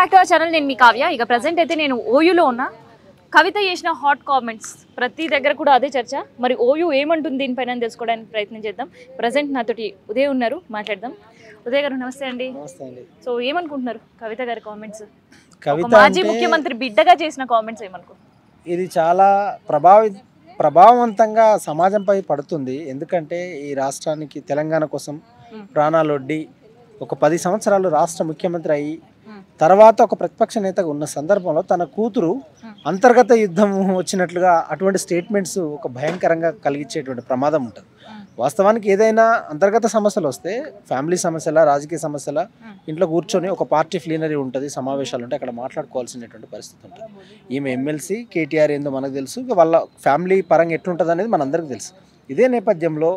Back to our channel. నేను మీ కావ్య. ఇక present అయితే నేను ఓయూలో ఉన్నా. కవిత చేసిన హాట్ కామెంట్స్ ప్రతి దగ్గర కూడా అదే చర్చ. మరి ఓయూ ఏమంటుంది దీనిపైన తెలుసుకోవడానికి ప్రయత్నం చేద్దాం. ప్రజెంట్ నాతోటి ఉదయ్ ఉన్నారు, మాట్లాడదాం. ఉదయ్ గారు నమస్తే అండి. సో ఏమనుకుంటున్నారు కవిత గారి కామెంట్స్? మాజీ ముఖ్యమంత్రి బిడ్డగా చేసిన కామెంట్స్ ఏమనుకుంటున్నారు? ఇది చాలా ప్రభావవంతంగా సమాజంపై పడుతుంది. ఎందుకంటే ఈ రాష్ట్రానికి తెలంగాణ కోసం ప్రాణాలొడ్డి ఒక 10 సంవత్సరాలు రాష్ట్ర ముఖ్యమంత్రి అయ్యి తర్వాత ఒక ప్రతిపక్ష నేతగా ఉన్న సందర్భంలో తన కూతురు అంతర్గత యుద్ధం వచ్చినట్లుగా అటువంటి స్టేట్మెంట్స్ ఒక భయంకరంగా కలిగించేటువంటి ప్రమాదం ఉంటుంది. వాస్తవానికి ఏదైనా అంతర్గత సమస్యలు వస్తే ఫ్యామిలీ సమస్యల, రాజకీయ సమస్యల ఇంట్లో కూర్చొని ఒక పార్టీ ప్లీనరీ ఉంటుంది, సమావేశాలు ఉంటాయి, అక్కడ మాట్లాడుకోవాల్సినటువంటి పరిస్థితి ఉంటుంది. ఈమె ఎమ్మెల్సీ, కేటీఆర్ ఏందో మనకు తెలుసు, వాళ్ళ ఫ్యామిలీ పరంగా ఎట్లుంటుంది అనేది మనందరికీ తెలుసు. ఇదే నేపథ్యంలో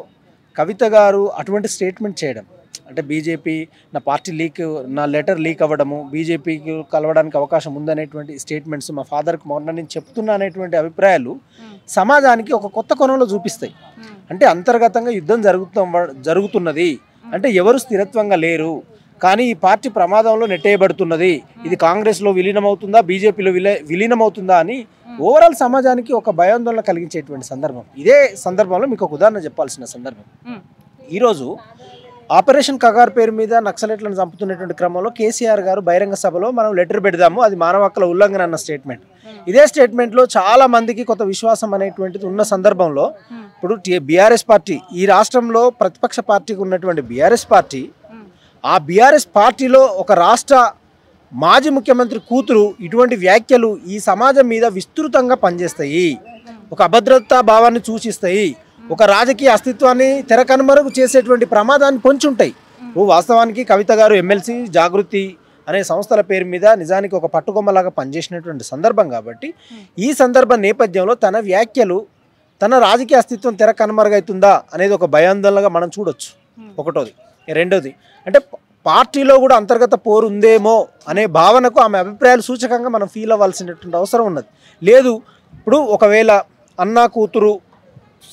కవిత గారు అటువంటి స్టేట్మెంట్ చేయడం అంటే బీజేపీ నా పార్టీ నా లెటర్ లీక్ అవ్వడము, బీజేపీకి కలవడానికి అవకాశం ఉందనేటువంటి స్టేట్మెంట్స్, మా ఫాదర్కి మొన్న నేను చెప్తున్నా అనేటువంటి అభిప్రాయాలు సమాజానికి ఒక కొత్త కోణంలో చూపిస్తాయి. అంటే అంతర్గతంగా యుద్ధం జరుగుతున్నది అంటే ఎవరు స్థిరత్వంగా లేరు, కానీ ఈ పార్టీ ప్రమాదంలో నెట్టేయబడుతున్నది, ఇది కాంగ్రెస్లో విలీనమవుతుందా, బీజేపీలో విలీనమవుతుందా అని ఓవరాల్ సమాజానికి ఒక భయాందోళన కలిగించేటువంటి సందర్భం. ఇదే సందర్భంలో మీకు ఒక ఉదాహరణ చెప్పాల్సిన సందర్భం. ఈరోజు ఆపరేషన్ కగార్ పేరు మీద నక్సలైట్లను చంపుతున్నటువంటి క్రమంలో కేసీఆర్ గారు బహిరంగ సభలో మనం లెటర్ పెడదాము, అది మానవ హక్కుల ఉల్లంఘన అన్న స్టేట్మెంట్. ఇదే స్టేట్మెంట్లో చాలా మందికి కొంత విశ్వాసం అనేటువంటిది ఉన్న సందర్భంలో ఇప్పుడు బీఆర్ఎస్ పార్టీ, ఈ రాష్ట్రంలో ప్రతిపక్ష పార్టీకి ఉన్నటువంటి బీఆర్ఎస్ పార్టీ, ఆ బీఆర్ఎస్ పార్టీలో ఒక రాష్ట్ర మాజీ ముఖ్యమంత్రి కూతురు ఇటువంటి వ్యాఖ్యలు ఈ సమాజం మీద విస్తృతంగా పనిచేస్తాయి, ఒక అభద్రతా భావాన్ని సూచిస్తాయి, ఒక రాజకీయ అస్తిత్వాన్ని తెరకనుమరుగు చేసేటువంటి ప్రమాదాన్ని పొంచుంటాయి. వాస్తవానికి కవిత గారు ఎమ్మెల్సీ జాగృతి అనే సంస్థల పేరు మీద నిజానికి ఒక పట్టుకొమ్మలాగా పనిచేసినటువంటి సందర్భం కాబట్టి ఈ సందర్భ నేపథ్యంలో తన వ్యాఖ్యలు తన రాజకీయ అస్తిత్వం తెరకనుమరుగవుతుందా అనేది ఒక భయాందోళనగా మనం చూడొచ్చు. ఒకటోది. రెండోది అంటే పార్టీలో కూడా అంతర్గత పోరు ఉందేమో అనే భావనకు ఆమె అభిప్రాయాలు సూచకంగా మనం ఫీల్ అవ్వాల్సినటువంటి అవసరం ఉన్నది. లేదు ఇప్పుడు ఒకవేళ అన్న కూతురు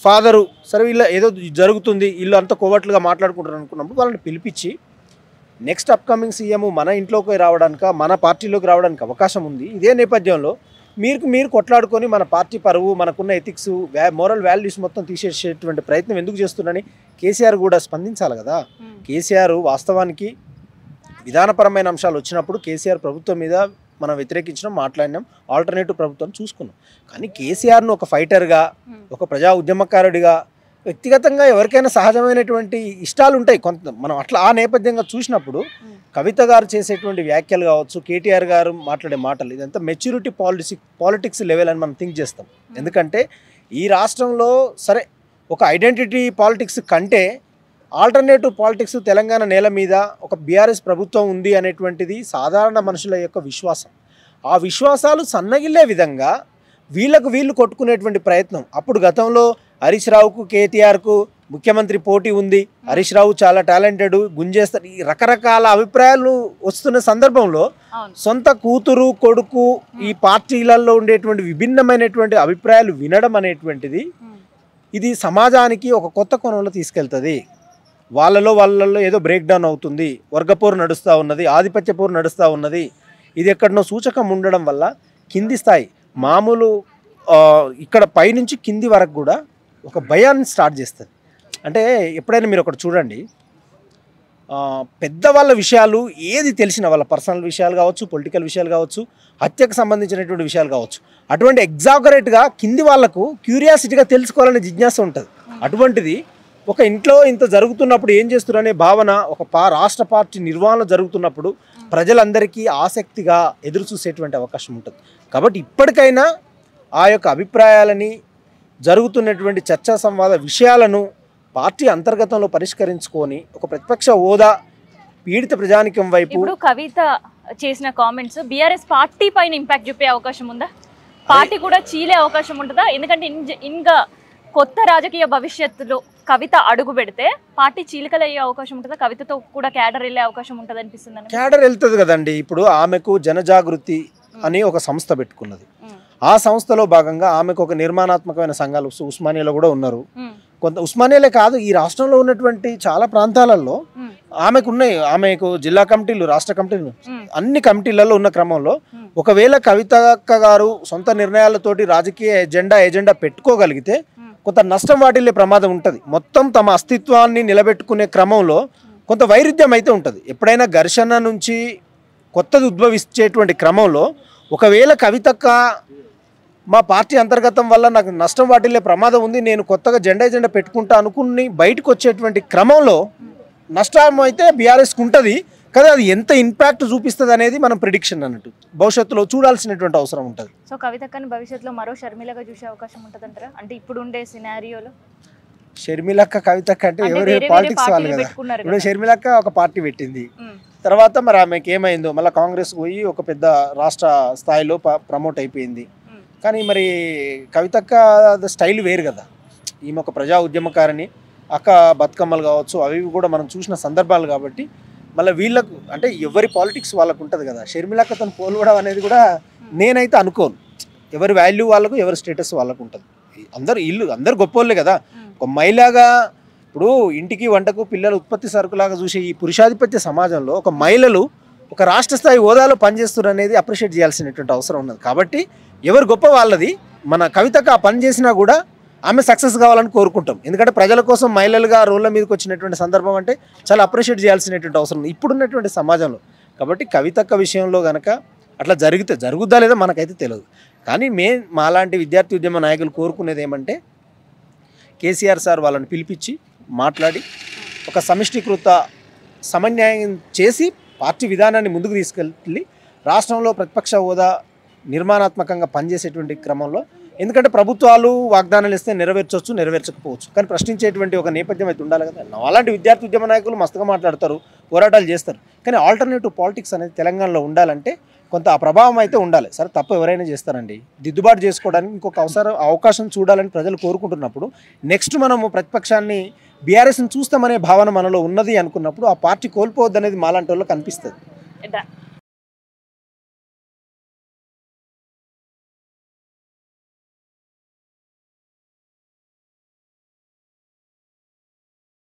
ఫాదరు సరే వీళ్ళ ఏదో జరుగుతుంది, వీళ్ళు అంతా కోవట్లుగా మాట్లాడుకుంటారు అనుకున్నప్పుడు వాళ్ళని పిలిపించి నెక్స్ట్ అప్కమింగ్ సీఎం మన ఇంట్లోకి రావడానికి, మన పార్టీలోకి రావడానికి అవకాశం ఉంది. ఇదే నేపథ్యంలో మీరు కొట్లాడుకొని మన పార్టీ పరువు, మనకున్న ఎథిక్స్, మోరల్ వాల్యూస్ మొత్తం తీసేసేటువంటి ప్రయత్నం ఎందుకు చేస్తున్నారని కేసీఆర్ కూడా స్పందించాలి కదా. కేసీఆర్ వాస్తవానికి విధానపరమైన అంశాలు వచ్చినప్పుడు కేసీఆర్ ప్రభుత్వం మీద మనం వ్యతిరేకించడం, మాట్లాడినాం, ఆల్టర్నేటివ్ ప్రభుత్వం చూసుకున్నాం. కానీ కేసీఆర్ను ఒక ఫైటర్గా, ఒక ప్రజా ఉద్యమకారుడిగా, వ్యక్తిగతంగా ఎవరికైనా సహజమైనటువంటి ఇష్టాలు ఉంటాయి కొంత, మనం అట్లా ఆ నేపథ్యంగా చూసినప్పుడు కవిత గారు చేసేటువంటి వ్యాఖ్యలు కావచ్చు, కేటీఆర్ గారు మాట్లాడే మాటలు, ఇదంతా మెచ్యూరిటీ పాలిటిక్స్ లెవెల్ అని మనం థింక్ చేస్తాం. ఎందుకంటే ఈ రాష్ట్రంలో సరే ఒక ఐడెంటిటీ పాలిటిక్స్ కంటే ఆల్టర్నేటివ్ పాలిటిక్స్ తెలంగాణ నేల మీద ఒక బీఆర్ఎస్ ప్రభుత్వం ఉంది అనేటువంటిది సాధారణ మనుషుల యొక్క విశ్వాసం. ఆ విశ్వాసాలు సన్నగిల్లే విధంగా వీళ్ళు కొట్టుకునేటువంటి ప్రయత్నం. అప్పుడు గతంలో హరీష్ రావుకు కేటీఆర్కు ముఖ్యమంత్రి పోటీ ఉంది, హరీష్ రావు చాలా టాలెంటెడ్, గుంజేస్తారు, ఈ రకరకాల అభిప్రాయాలు వస్తున్న సందర్భంలో సొంత కూతురు కొడుకు ఈ పార్టీలలో ఉండేటువంటి విభిన్నమైనటువంటి అభిప్రాయాలు వినడం అనేటువంటిది ఇది సమాజానికి ఒక కొత్త కోణంలో తీసుకెళ్తుంది. వాళ్ళలో ఏదో బ్రేక్ డౌన్ అవుతుంది, వర్గపోరు నడుస్తూ ఉన్నది, ఆధిపత్య పోరు నడుస్తూ ఉన్నది, ఇది ఎక్కడనో సూచకం ఉండడం వల్ల కింది స్థాయి మామూలు ఇక్కడ పైనుంచి కింది వరకు కూడా ఒక భయాన్ని స్టార్ట్ చేస్తుంది. అంటే ఎప్పుడైనా మీరు ఒకటి చూడండి, పెద్దవాళ్ళ విషయాలు ఏది తెలిసిన వాళ్ళ పర్సనల్ విషయాలు కావచ్చు, పొలిటికల్ విషయాలు కావచ్చు, హత్యకు సంబంధించినటువంటి విషయాలు కావచ్చు, అటువంటి ఎగ్జాగరేట్గా కింది వాళ్ళకు క్యూరియాసిటీగా తెలుసుకోవాలనే జిజ్ఞాస ఉంటుంది. అటువంటిది ఒక ఇంట్లో ఇంత జరుగుతున్నప్పుడు ఏం చేస్తున్నారనే భావన ఒక రాష్ట్ర పార్టీ నిర్వహణ జరుగుతున్నప్పుడు ప్రజలందరికీ ఆసక్తిగా ఎదురు చూసేటువంటి అవకాశం ఉంటుంది. కాబట్టి ఇప్పటికైనా ఆ యొక్క అభిప్రాయాలని, జరుగుతున్నటువంటి చర్చా సంవాద విషయాలను పార్టీ అంతర్గతంలో పరిష్కరించుకొని ఒక ప్రతిపక్ష హోదా పీడిత ప్రజానికం వైపు. ఇప్పుడు కవిత చేసిన కామెంట్స్ బీఆర్ఎస్ పార్టీ పైన ఇంపాక్ట్ చూపే అవకాశం ఉందా? పార్టీ కూడా చీలే అవకాశం ఉంటుందా? ఎందుకంటే ఇంకా కొత్త రాజకీయ భవిష్యత్తులో కవిత అడుగు పెడితే పార్టీ చీలికలయ్యే అవకాశం ఉంటుందా? కవితతో కూడా క్యాడర్ వెళ్ళే అవకాశం ఉంటుంది అనిపిస్తుంది. క్యాడర్ వెళ్తుంది కదండి. ఇప్పుడు ఆమెకు జనజాగృతి అని ఒక సంస్థ పెట్టుకున్నది. ఆ సంస్థలో భాగంగా ఆమెకు ఒక నిర్మాణాత్మకమైన సంఘాలు ఉస్మానియాలో కూడా ఉన్నారు, కొంత ఉస్మానియాలే కాదు, ఈ రాష్ట్రంలో ఉన్నటువంటి చాలా ప్రాంతాలలో ఆమెకు ఉన్నాయి. ఆమెకు జిల్లా కమిటీలు, రాష్ట్ర కమిటీలు, అన్ని కమిటీలలో ఉన్న క్రమంలో ఒకవేళ కవితక్క గారు సొంత నిర్ణయాలతోటి రాజకీయ ఎజెండా పెట్టుకోగలిగితే కొంత నష్టం వాటిల్లే ప్రమాదం ఉంటుంది. మొత్తం తమ అస్తిత్వాన్ని నిలబెట్టుకునే క్రమంలో కొంత వైరుధ్యం అయితే ఉంటుంది. ఎప్పుడైనా ఘర్షణ నుంచి కొత్తది ఉద్భవించేటువంటి క్రమంలో ఒకవేళ కవితక్క మా పార్టీ అంతర్గతం వల్ల నాకు నష్టం వాటిల్లే ప్రమాదం ఉంది, నేను కొత్తగా జెండా పెట్టుకుంటా అనుకుని బయటకు వచ్చేటువంటి క్రమంలో నష్టం అయితే బీఆర్ఎస్కి ఉంటుంది. కానీ అది ఎంత ఇంపాక్ట్ చూపిస్తుంది అనేది మనం ప్రిడిక్షన్ అన్నట్టు భవిష్యత్తులో చూడాల్సినటువంటి అవసరం ఉంటుంది. సో కవితక్కని భవిష్యత్తులో మరో షర్మిలగా చూసే అవకాశం ఉంటుంది అంటారా? అంటే ఇప్పుడు ఉండే సినారియోలో షర్మిలక్క కవితక్క అంటే ఎవరు పాలిటిక్స్ వాళ్ళు కదా. ఇప్పుడు షర్మిలక్క ఒక పార్టీ పెట్టింది, తర్వాత మరి ఆమెకి ఏమైందో మళ్ళీ కాంగ్రెస్ పోయి ఒక పెద్ద రాష్ట్ర స్థాయిలో ప్రమోట్ అయిపోయింది. కానీ మరి కవితక్క స్టైల్ వేరు కదా. ఈమె ఒక ప్రజా ఉద్యమకారిని, అక్క బతుకమ్మలు కావచ్చు అవి కూడా మనం చూసిన సందర్భాలు కాబట్టి మళ్ళీ వీళ్ళకు అంటే ఎవరి పాలిటిక్స్ వాళ్ళకు ఉంటుంది కదా. షర్మిలక్కతో పోల్వడం అనేది కూడా నేనైతే అనుకోను. ఎవరి వాల్యూ వాళ్ళకు, ఎవరి స్టేటస్ వాళ్ళకు ఉంటుంది. అందరు గొప్పోళ్ళే కదా. ఒక మహిళగా ఇప్పుడు ఇంటికి వంటకు పిల్లల ఉత్పత్తి సరుకులాగా చూసే ఈ పురుషాధిపత్య సమాజంలో ఒక మహిళలు ఒక రాష్ట్ర స్థాయి హోదాలో పనిచేస్తున్నారు అనేది అప్రిషియేట్ చేయాల్సినటువంటి అవసరం ఉన్నది. కాబట్టి ఎవరు గొప్ప వాళ్ళది. మన కవితకు ఆ పని చేసినా కూడా ఆమె సక్సెస్ కావాలని కోరుకుంటాం. ఎందుకంటే ప్రజల కోసం మహిళలుగా రోడ్ల మీదకి వచ్చినటువంటి సందర్భం అంటే చాలా అప్రిషియేట్ చేయాల్సినటువంటి అవసరం ఉంది ఇప్పుడున్నటువంటి సమాజంలో. కాబట్టి కవితక్క విషయంలో కనుక అట్లా జరుగుద్దా లేదా మనకైతే తెలియదు. కానీ మాలాంటి విద్యార్థి ఉద్యమ నాయకులు కోరుకునేది ఏమంటే కేసీఆర్ సార్ వాళ్ళని పిలిపించి మాట్లాడి ఒక సమిష్టికృత సమన్వయం చేసి పార్టీ విధానాన్ని ముందుకు తీసుకెళ్ళి రాష్ట్రంలో ప్రతిపక్ష హోదా నిర్మాణాత్మకంగా పనిచేసేటువంటి క్రమంలో, ఎందుకంటే ప్రభుత్వాలు వాగ్దానాలు ఇస్తే నెరవేర్చవచ్చు, నెరవేర్చకపోవచ్చు, కానీ ప్రశ్నించేటువంటి ఒక నేపథ్యం అయితే ఉండాలి కదా. అలాంటి విద్యార్థి ఉద్యమ నాయకులు మస్తుగా మాట్లాడతారు, పోరాటాలు చేస్తారు. కానీ ఆల్టర్నేటివ్ పాలిటిక్స్ అనేది తెలంగాణలో ఉండాలంటే కొంత ఆ ప్రభావం అయితే ఉండాలి. సరే తప్పు ఎవరైనా చేస్తారండి, దిద్దుబాటు చేసుకోవడానికి ఇంకొక అవకాశం చూడాలని ప్రజలు కోరుకుంటున్నప్పుడు నెక్స్ట్ మనము ప్రతిపక్షాన్ని బీఆర్ఎస్ని చూస్తామనే భావన మనలో ఉన్నది అనుకున్నప్పుడు ఆ పార్టీ కోల్పోవద్దు అనేది మాలాంటి వాళ్ళకి అనిపిస్తుంది.